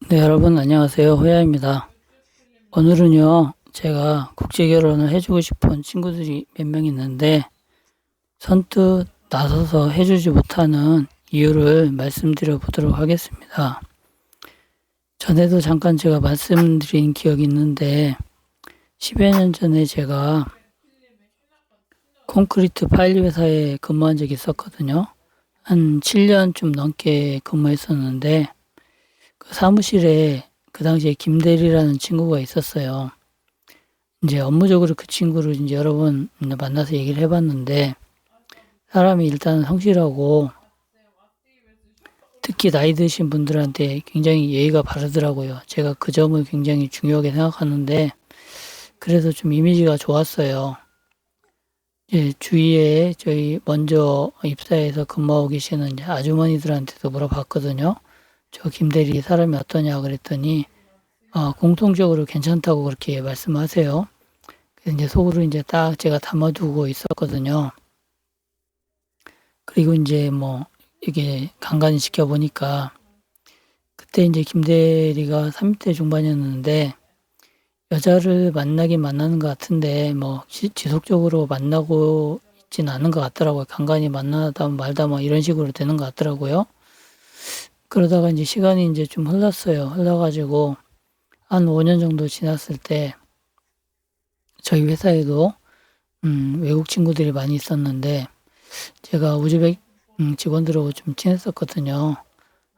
네, 여러분 안녕하세요. 호야입니다. 오늘은요, 제가 국제 결혼을 해주고 싶은 친구들이 몇 명 있는데 선뜻 나서서 해주지 못하는 이유를 말씀드려 보도록 하겠습니다. 전에도 잠깐 제가 말씀드린 기억이 있는데 10여 년 전에 제가 콘크리트 파일 회사에 근무한 적이 있었거든요. 한 7년 좀 넘게 근무했었는데 그 사무실에 그 당시에 김대리라는 친구가 있었어요. 이제 업무적으로 그 친구를 이제 여러 번 만나서 얘기를 해봤는데 사람이 일단 성실하고 특히 나이 드신 분들한테 굉장히 예의가 바르더라고요. 제가 그 점을 굉장히 중요하게 생각하는데 그래서 좀 이미지가 좋았어요. 이제 주위에 저희 먼저 입사해서 근무하고 계시는 이제 아주머니들한테도 물어봤거든요. 저 김대리 사람이 어떠냐 그랬더니 공통적으로 괜찮다고 그렇게 말씀하세요. 그래서 이제 속으로 이제 딱 제가 담아두고 있었거든요. 그리고 이제 뭐 이게 간간히 지켜보니까 그때 이제 김대리가 30대 중반이었는데 여자를 만나긴 만나는 것 같은데 뭐 지속적으로 만나고 있지는 않은 것 같더라고요. 간간히 만나다 말다 뭐 이런 식으로 되는 것 같더라고요. 그러다가 이제 시간이 이제 좀 흘렀어요. 흘러가지고 한 5년 정도 지났을 때 저희 회사에도 외국 친구들이 많이 있었는데 제가 우즈벡 직원들하고 좀 친했었거든요.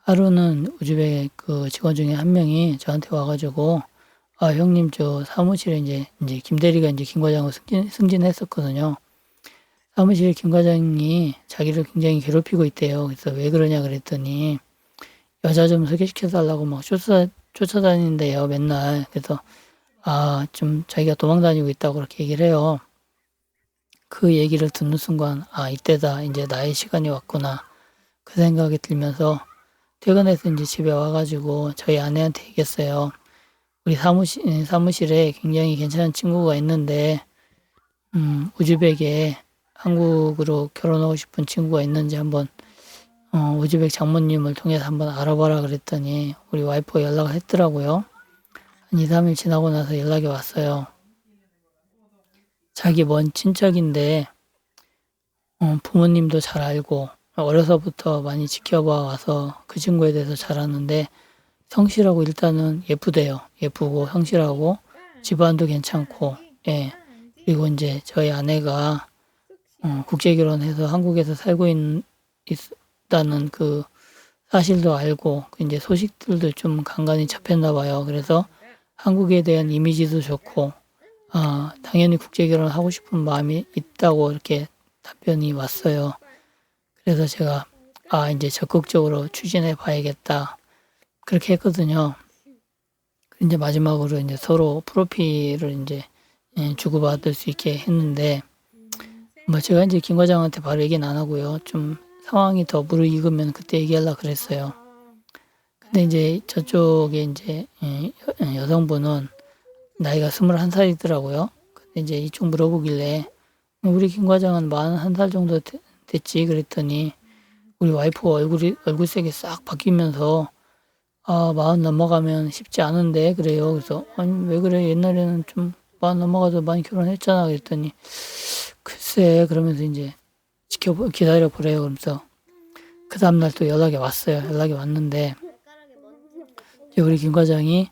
하루는 우즈벡 그 직원 중에 한 명이 저한테 와가지고 형님 저 사무실에 이제 김 대리가 이제 김 과장으로 승진했었거든요. 사무실에 김 과장이 자기를 굉장히 괴롭히고 있대요. 그래서 왜 그러냐 그랬더니 여자 좀 소개시켜 달라고 막 쫓아다니는데요, 맨날. 그래서 좀 자기가 도망 다니고 있다고 그렇게 얘기를 해요. 그 얘기를 듣는 순간 이때다. 이제 나의 시간이 왔구나. 그 생각이 들면서 퇴근해서 이제 집에 와가지고 저희 아내한테 얘기했어요. 우리 사무실에 굉장히 괜찮은 친구가 있는데, 우즈벡에 한국으로 결혼하고 싶은 친구가 있는지 한번, 우즈벡 장모님을 통해서 한번 알아봐라 그랬더니 우리 와이프가 연락을 했더라고요. 한 2, 3일 지나고 나서 연락이 왔어요. 자기 먼 친척인데, 부모님도 잘 알고, 어려서부터 많이 지켜봐 와서 그 친구에 대해서 잘 아는데, 성실하고 일단은 예쁘대요. 예쁘고 성실하고 집안도 괜찮고, 예. 그리고 이제 저희 아내가 국제 결혼해서 한국에서 살고 있다는 그 사실도 알고, 이제 소식들도 좀 간간히 접했나 봐요. 그래서 한국에 대한 이미지도 좋고, 당연히 국제 결혼하고 싶은 마음이 있다고 이렇게 답변이 왔어요. 그래서 제가 이제 적극적으로 추진해 봐야겠다. 그렇게 했거든요. 이제 마지막으로 이제 서로 프로필을 이제 주고받을 수 있게 했는데, 뭐 제가 이제 김 과장한테 바로 얘기는 안 하고요. 좀 상황이 더 무르익으면 그때 얘기하려고 그랬어요. 근데 이제 저쪽에 이제 여성분은 나이가 21살이더라고요. 근데 이제 이쪽 물어보길래 우리 김 과장은 41살 정도 됐지 그랬더니 우리 와이프 얼굴색이 싹 바뀌면서 40 넘어가면 쉽지 않은데 그래요. 그래서 아니 왜 그래 옛날에는 좀 40 넘어가도 많이 결혼했잖아 그랬더니 글쎄 그러면서 이제 기다려 보래요. 그러면서 그 다음날 또 연락이 왔어요. 연락이 왔는데 이제 우리 김 과장이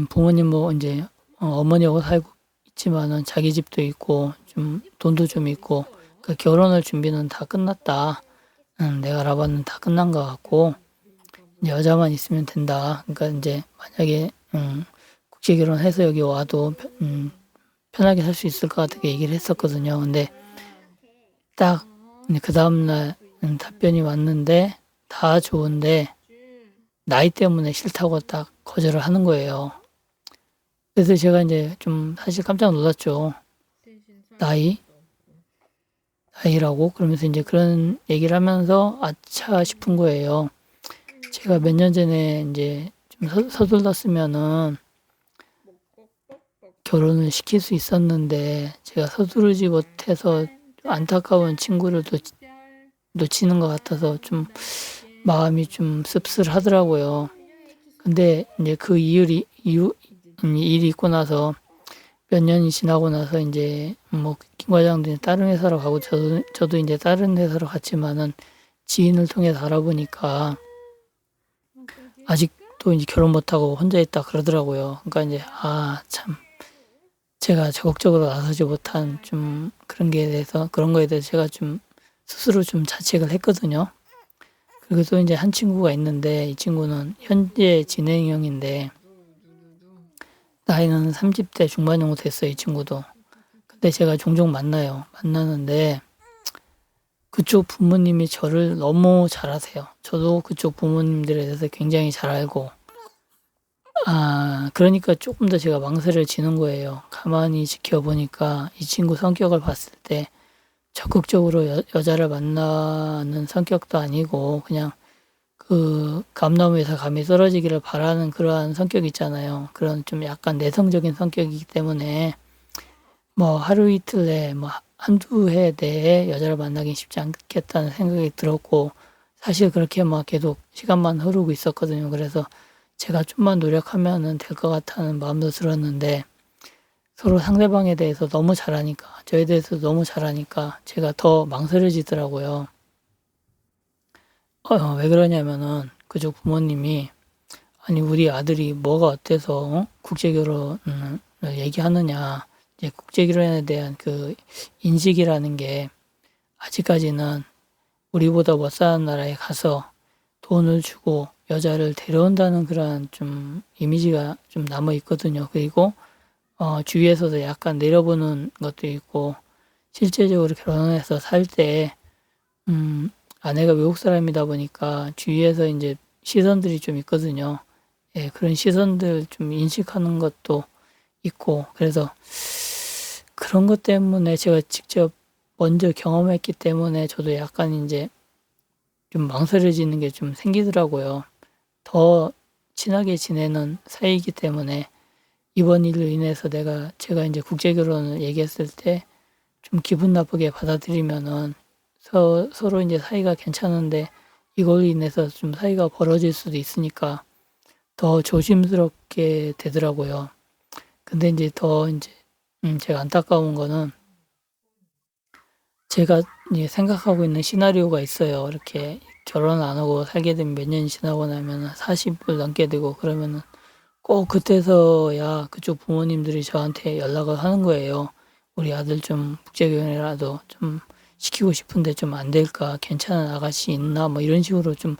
부모님 뭐 이제 어머니하고 살고 있지만은 자기 집도 있고 좀 돈도 좀 있고 그 결혼할 준비는 다 끝났다. 내가 알아봤는 다 끝난 것 같고 여자만 있으면 된다. 그러니까 이제 만약에 국제 결혼해서 여기 와도 편하게 살 수 있을 것 같게 얘기를 했었거든요. 근데 딱 그 다음날 답변이 왔는데 다 좋은데 나이 때문에 싫다고 딱 거절을 하는 거예요. 그래서 제가 이제 좀 사실 깜짝 놀랐죠. 나이라고 그러면서 이제 그런 얘기를 하면서 아차 싶은 거예요. 제가 몇 년 전에 이제 좀 서둘렀으면은 결혼을 시킬 수 있었는데 제가 서두르지 못해서 안타까운 친구를 놓치는 것 같아서 좀 마음이 좀 씁쓸하더라고요. 근데 이제 그 일이 있고 나서 몇 년이 지나고 나서 이제 뭐 김 과장도 이제 다른 회사로 가고 저도 이제 다른 회사로 갔지만은 지인을 통해서 알아보니까 아직도 이제 결혼 못하고 혼자 있다 그러더라고요. 그러니까 이제 참 제가 적극적으로 나서지 못한 좀 그런 거에 대해서 제가 좀 스스로 좀 자책을 했거든요. 그리고 또 이제 한 친구가 있는데 이 친구는 현재 진행형인데 나이는 30대 중반 정도 됐어요, 이 친구도. 근데 제가 종종 만나는데 그쪽 부모님이 저를 너무 잘 아세요. 저도 그쪽 부모님들에 대해서 굉장히 잘 알고 그러니까 조금 더 제가 망설여지는 거예요. 가만히 지켜보니까 이 친구 성격을 봤을 때 적극적으로 여자를 만나는 성격도 아니고 그냥 그 감나무에서 감이 떨어지기를 바라는 그러한 성격 있잖아요. 그런 좀 약간 내성적인 성격이기 때문에 뭐 하루 이틀 내에 뭐 한두 해 내에 여자를 만나긴 쉽지 않겠다는 생각이 들었고 사실 그렇게 막 계속 시간만 흐르고 있었거든요. 그래서 제가 좀만 노력하면은 될 것 같다는 마음도 들었는데 서로 상대방에 대해서 너무 잘하니까 저에 대해서 너무 잘하니까 제가 더 망설여지더라고요. 왜 그러냐면은 그쪽 부모님이 아니 우리 아들이 뭐가 어때서 국제 결혼을 얘기하느냐 이제 국제 결혼에 대한 그 인식이라는 게 아직까지는 우리보다 못 사는 나라에 가서 돈을 주고 여자를 데려온다는 그런 좀 이미지가 좀 남아 있거든요. 그리고 주위에서도 약간 내려보는 것도 있고 실제적으로 결혼해서 살 때 아내가 외국 사람이다 보니까 주위에서 이제 시선들이 좀 있거든요. 예, 그런 시선들 좀 인식하는 것도 있고 그래서 그런 것 때문에 제가 직접 먼저 경험했기 때문에 저도 약간 이제 좀 망설여지는 게 좀 생기더라고요. 더 친하게 지내는 사이이기 때문에 이번 일로 인해서 제가 이제 국제 결혼을 얘기했을 때 좀 기분 나쁘게 받아들이면은 서로 이제 사이가 괜찮은데 이걸로 인해서 좀 사이가 벌어질 수도 있으니까 더 조심스럽게 되더라고요. 근데 이제 제가 안타까운 거는 제가 이제 생각하고 있는 시나리오가 있어요. 이렇게 결혼 안 하고 살게 되면 몇 년이 지나고 나면 40을 넘게 되고 그러면은 꼭 그때서야 그쪽 부모님들이 저한테 연락을 하는 거예요. 우리 아들 좀 국제교환이라도 좀 시키고 싶은데 좀 안 될까? 괜찮은 아가씨 있나? 뭐 이런 식으로 좀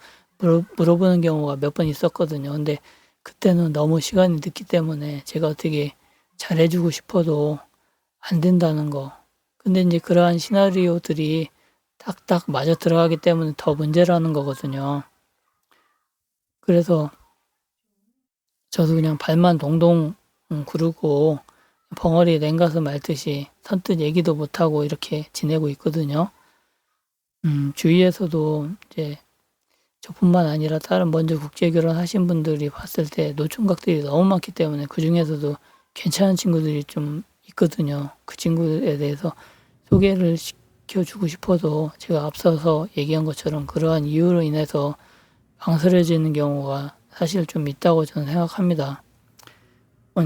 물어보는 경우가 몇 번 있었거든요. 근데 그때는 너무 시간이 늦기 때문에 제가 어떻게 잘해주고 싶어도 안 된다는 거. 근데 이제 그러한 시나리오들이 딱딱 맞아 들어가기 때문에 더 문제라는 거거든요. 그래서 저도 그냥 발만 동동 구르고 벙어리 냉가서 말듯이 선뜻 얘기도 못하고 이렇게 지내고 있거든요. 주위에서도 이제 저뿐만 아니라 다른 먼저 국제 결혼하신 분들이 봤을 때 노총각들이 너무 많기 때문에 그 중에서도 괜찮은 친구들이 좀 있거든요. 그 친구에 대해서 소개를 시켜주고 싶어도 제가 앞서서 얘기한 것처럼 그러한 이유로 인해서 망설여지는 경우가 사실 좀 있다고 저는 생각합니다.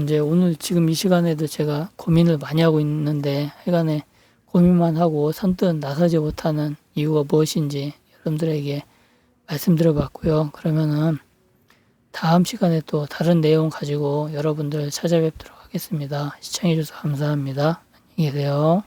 이제 오늘 지금 이 시간에도 제가 고민을 많이 하고 있는데 하여간에 고민만 하고 선뜻 나서지 못하는 이유가 무엇인지 여러분들에게 말씀드려봤고요. 그러면은 다음 시간에 또 다른 내용 가지고 여러분들 찾아뵙도록 하겠습니다. 시청해주셔서 감사합니다. 안녕히 계세요.